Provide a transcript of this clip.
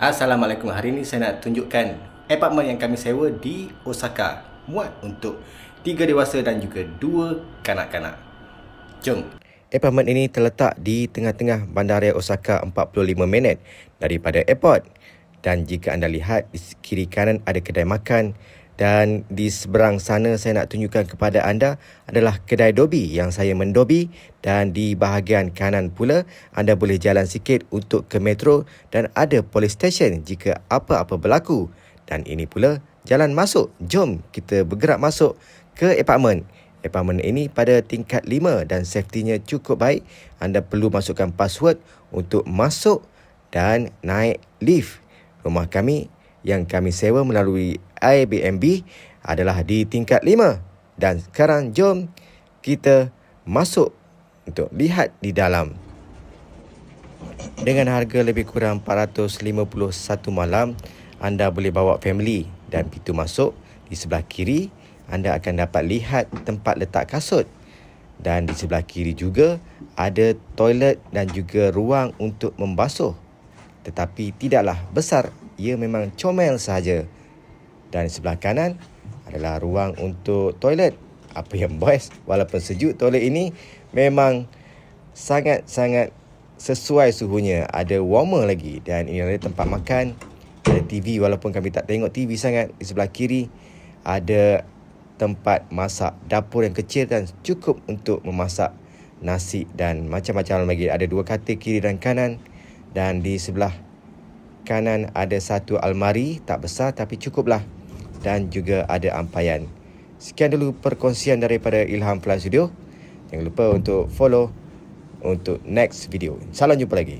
Assalamualaikum. Hari ini saya nak tunjukkan apartmen yang kami sewa di Osaka. Muat untuk 3 dewasa dan juga 2 kanak-kanak. Jom. Apartmen ini terletak di tengah-tengah bandaraya Osaka 45 minit daripada airport. Dan jika anda lihat di kiri kanan ada kedai makan. Dan di seberang sana saya nak tunjukkan kepada anda adalah kedai Dobi yang saya mendobi. Dan di bahagian kanan pula anda boleh jalan sikit untuk ke metro dan ada police station jika apa-apa berlaku. Dan ini pula jalan masuk. Jom kita bergerak masuk ke apartmen. Apartmen ini pada tingkat 5 dan safety-nya cukup baik. Anda perlu masukkan password untuk masuk dan naik lift. Rumah kami yang kami sewa melalui Airbnb adalah di tingkat 5. Dan sekarang jom kita masuk untuk lihat di dalam. Dengan harga lebih kurang 451 malam, anda boleh bawa family dan pintu masuk di sebelah kiri anda akan dapat lihat tempat letak kasut. Dan di sebelah kiri juga ada toilet dan juga ruang untuk membasuh. Tetapi tidaklah besar, ia memang comel sahaja. Dan di sebelah kanan adalah ruang untuk toilet. Apa yang best, walaupun sejuk, toilet ini memang sangat-sangat sesuai suhunya. Ada warmer lagi. Dan ini ada tempat makan. Ada TV walaupun kami tak tengok TV sangat. Di sebelah kiri ada tempat masak, dapur yang kecil dan cukup untuk memasak nasi dan macam-macam lagi. Ada 2 katil kiri dan kanan. Dan di sebelah kanan ada satu almari, tak besar tapi cukuplah. Dan juga ada ampaian. Sekian dulu perkongsian daripada Ilham Fly Studio. Jangan lupa untuk follow untuk next video. Salam jumpa lagi.